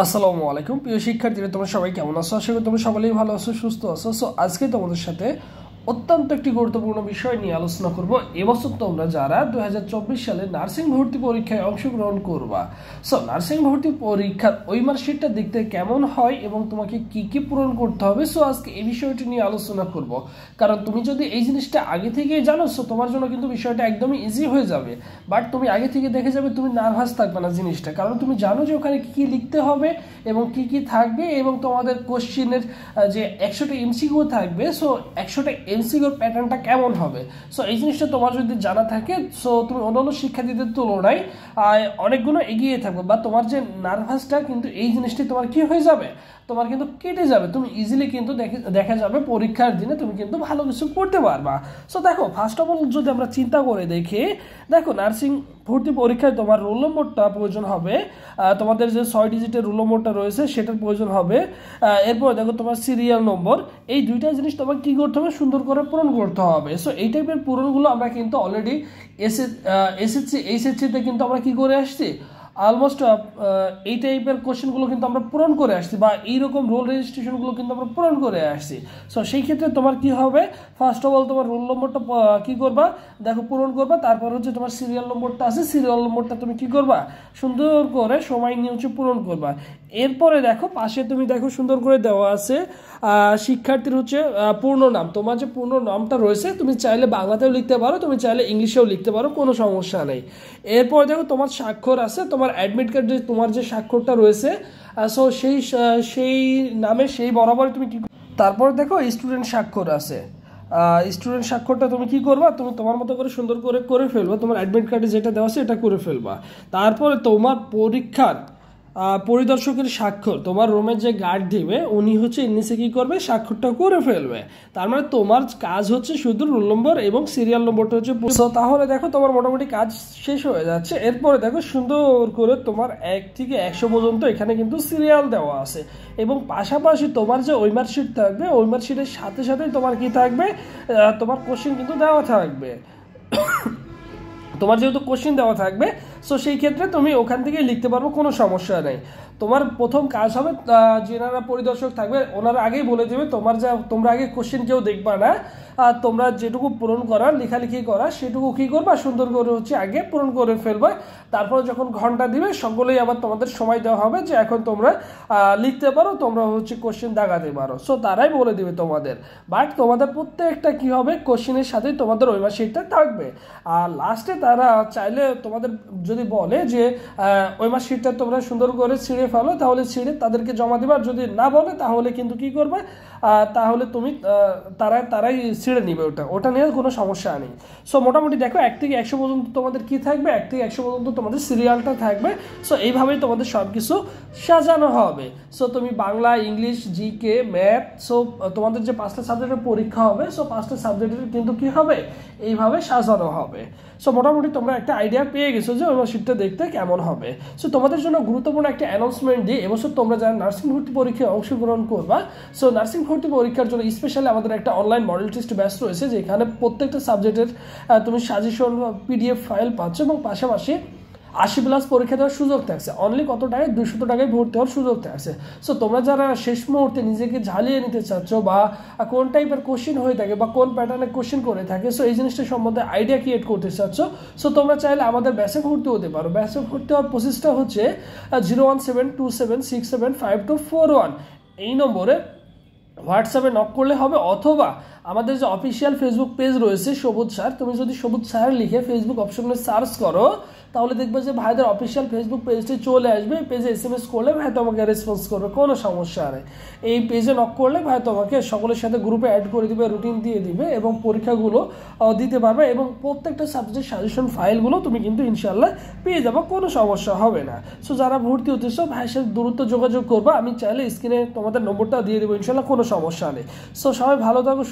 আসসালামু আলাইকুম প্রিয় শিক্ষার্থীরা, তোমরা সবাই কেমন আছো? আশা করি তোমরা সকলেই ভালো আছো, সুস্থ আছো। সো আজকে তোমাদের সাথে অত্যন্ত একটি গুরুত্বপূর্ণ বিষয় নিয়ে আলোচনা করব। এবছর তোমরা যারা 2024 সালে নার্সিং ভর্তি পরীক্ষায় অংশগ্রহণ করবা, সো নার্সিং ভর্তি পরীক্ষার ওই মার্কশিটটা দেখতে কেমন হয় এবং তোমাকে কি কি পূরণ করতে হবে, সো আজকে এই বিষয়টি নিয়ে আলোচনা করব। কারণ তুমি যদি এই জিনিসটা আগে থেকেই জানো, সো তোমার জন্য কিন্তু বিষয়টা একদমই ইজি হয়ে যাবে। বাট তুমি আগে থেকে দেখে যাবে, তুমি নার্ভাস থাকবে না জিনিসটা, কারণ তুমি জানো যে ওখানে কি কি লিখতে হবে এবং কি কি থাকবে, এবং তোমাদের কোশ্চেনের যে 100টা এমসিকিউ থাকবে, সো 100টা এমসিকিউর প্যাটার্নটা কেমন হবে। সো এই জিনিসটা তোমার যদি জানা থাকে, সো তুমি অন্যান্য শিক্ষার্থীদের তুলনায় অনেকগুলো এগিয়ে থাকবে, বা তোমার যে নার্ভাসটা কিন্তু এই জিনিসটি তোমার কি হয়ে যাবে, তোমার কিন্তু কেটে যাবে। তুমি ইজিলি কিন্তু দেখা যাবে পরীক্ষার দিনে তুমি কিন্তু ভালো কিছু করতে পারবা। সো দেখো, ফার্স্ট অফ অল যদি আমরা চিন্তা করে দেখি, দেখো নার্সিং ভর্তি পরীক্ষায় তোমার রোল নম্বরটা প্রয়োজন হবে, তোমাদের যে 6 ডিজিটের রোল নম্বরটা রয়েছে সেটার প্রয়োজন হবে। এরপর দেখো তোমার সিরিয়াল নম্বর, এই দুইটা জিনিস তোমার কি করতে হবে, সুন্দর করে পূরণ করতে হবে। সো এই টাইপের পূরণগুলো আমরা কিন্তু অলরেডি এইচএসসিতে কিন্তু আমরা কি করে আসছি, অলমোস্ট এই টাইপের কোশ্চেনগুলো কিন্তু আমরা পূরণ করে আসছি, বা এইরকম রোল রেজিস্ট্রেশনগুলো কিন্তু আমরা পূরণ করে আসছি। সো সেই ক্ষেত্রে তোমার কি হবে, ফার্স্ট অফ অল তোমার রোল নম্বরটা কি করবা, দেখো পূরণ করবা। তারপর হচ্ছে তোমার সিরিয়াল নম্বরটা আছে, সিরিয়াল নম্বরটা তুমি কি করবা, সুন্দর করে সময় নিয়ে হচ্ছে পূরণ করবা। এরপরে দেখো পাশে তুমি দেখো সুন্দর করে দেওয়া আছে শিক্ষার্থীর হচ্ছে পূর্ণ নাম। তোমার যে পূর্ণ নামটা রয়েছে তুমি চাইলে বাংলাতেও লিখতে পারো, তুমি চাইলে ইংলিশেও লিখতে পারো, কোনো সমস্যা নেই। এরপর দেখো তোমার স্বাক্ষর আছে, তোমার অ্যাডমিট কার্ড যে তোমার যে স্বাক্ষরটা রয়েছে, সো সেই নামে সেই বরাবর তুমি কি। তারপর দেখো স্টুডেন্ট স্বাক্ষর আছে, স্টুডেন্ট স্বাক্ষরটা তুমি কি করবা, তুমি তোমার মতো করে সুন্দর করে করে ফেলবা, তোমার অ্যাডমিট কার্ডে যেটা দেওয়া আছে এটা করে ফেলবা। তারপরে তোমার পরীক্ষার পরিদর্শকের স্বাক্ষর, তোমার রুমের যে গার্ড দিবে উনি হচ্ছে নিচে কি করবে, স্বাক্ষরটা করে ফেলবে। তার মানে তোমার কাজ হচ্ছে শুধু রোল নম্বর এবং সিরিয়াল নম্বরটা হচ্ছে। তাহলে দেখো তোমার মোটামুটি কাজ শেষ হয়ে যাচ্ছে। এরপরে দেখো সুন্দর করে তোমার 1 থেকে 100 পর্যন্ত এখানে কিন্তু সিরিয়াল দেওয়া আছে, এবং পাশাপাশি তোমার যে ওই মার্কশিট থাকবে, ওই মার্কশিটের সাথে সাথে তোমার কি থাকবে, তোমার কোশ্চেন কিন্তু দেওয়া থাকবে। তোমার যেহেতু কোশ্চেন দেওয়া থাকবে, সো সেই ক্ষেত্রে তুমি ওখান থেকে লিখতে পারবো, কোনো সমস্যা নেই। তোমার প্রথম কাজ হবে, যেনারা পরিদর্শক থাকবে ওনারা আগেই বলে দেবে, তোমরা আগে কোশ্চেন কেউ দেখবা না, তোমরা যেটুকু পূরণ করার লেখালেখি করা সেটুকু কী করবা, সুন্দর করে হচ্ছে আগে পূরণ করে ফেলবা। তারপরে যখন ঘন্টা দিবে সকলেই আবার তোমাদের সময় দেওয়া হবে যে এখন তোমরা লিখতে পারো, তোমরা হচ্ছে কোশ্চেন দাগাতে পারো। সো তারাই বলে দিবে তোমাদের, বাট তোমাদের প্রত্যেকটা কি হবে, কোশ্চেনের সাথে তোমাদের ওই মার্কশিটটা থাকবে। আর লাস্টে তারা চাইলে তোমাদের যদি বলে যে ওই মার্কশিটটা তোমরা সুন্দর করে ছিঁড়ে ফেলো, তাহলে ছিঁড়ে তাদেরকে জমা দিবা। আর যদি না বলে তাহলে কিন্তু কি করবে, তাহলে তুমি তারাই ছিঁড়ে নিবে, ওটা নিয়ে কোনো সমস্যা নেই। সো মোটামুটি দেখো 1 থেকে 100 পর্যন্ত তোমাদের কি থাকবে, 1 থেকে 100 পর্যন্ত তোমাদের সিরিয়ালটা থাকবে। সো এইভাবেই তোমাদের সব কিছু সাজানো হবে। সো তুমি Bangla, English, GK, math, so তোমাদের যে 5টা সাবজেক্টের পরীক্ষা হবে, সো 5টা সাবজেক্টের কিন্তু কি হবে, এইভাবে সাজানো হবে। সো মোটামুটি তোমরা একটা আইডিয়া পেয়ে গেছো যে ওই মার্কশিটটা দেখতে কেমন হবে। সো তোমাদের জন্য গুরুত্বপূর্ণ একটা অ্যানাউন্সমেন্ট দিই, এবছর তোমরা যারা নার্সিং ভর্তি পরীক্ষায় অংশগ্রহণ করবা, সো নার্সিং ভর্তি পরীক্ষার জন্য স্পেশালি আমাদের একটা অনলাইন মডেল টেস্ট ব্যাচ রয়েছে, যেখানে প্রত্যেকটা সাবজেক্টের তুমি সাজেশন PDF ফাইল পাচ্ছ, এবং পাশাপাশি 80+ পরীক্ষা দেওয়ার সুযোগ থাকছে। অনলি কত টাকায়, 200 টাকায় ভর্তি হওয়ার সুযোগ থাকছে। সো তোমরা যারা শেষ মুহূর্তে নিজেকে ঝালিয়ে নিতে চাচ্ছ, বা কোন টাইপের কোশ্চেন হয়ে থাকে বা কোন প্যাটার্নের কোশ্চেন করে থাকে, সো এই জিনিসটা সম্বন্ধে আইডিয়া ক্রিয়েট করতে চাচ্ছ, সো তোমরা চাইলে আমাদের ব্যাচে ভর্তি হতে পারো। ব্যাচে ভর্তি হওয়ার প্রসেসটা হচ্ছে 0172752541 এই নম্বরে হোয়াটসঅ্যাপে নক করলে হবে, অথবা আমাদের যে অফিসিয়াল ফেসবুক পেজ রয়েছে সবুজ স্যার, তুমি যদি সবুজ স্যার লিখে ফেসবুক অপশনে সার্চ করো, তাহলে দেখবে যে ভাইদের অফিসিয়াল ফেসবুক পেজটি চলে আসবে। পেজে SMS করলে ভাই তোমাকে রেসপন্স করবে, কোনো সমস্যা নেই। এই পেজে নক করলে ভাই তোমাকে সকলের সাথে গ্রুপে অ্যাড করে দিবে, রুটিন দিয়ে দিবে, এবং পরীক্ষাগুলো দিতে পারবে, এবং প্রত্যেকটা সাবজেক্ট সাজেশন ফাইলগুলো তুমি কিন্তু ইনশাল্লাহ পেয়ে যাবো, কোনো সমস্যা হবে না। সো যারা ভর্তি হতেছ ভাইয়ের সাথে দ্রুত যোগাযোগ করবা, আমি চাইলে স্ক্রিনে তোমাদের নম্বরটা দিয়ে দেবো, ইনশাল্লাহ কোনো সমস্যা নেই। সো সবাই ভালো থাকো।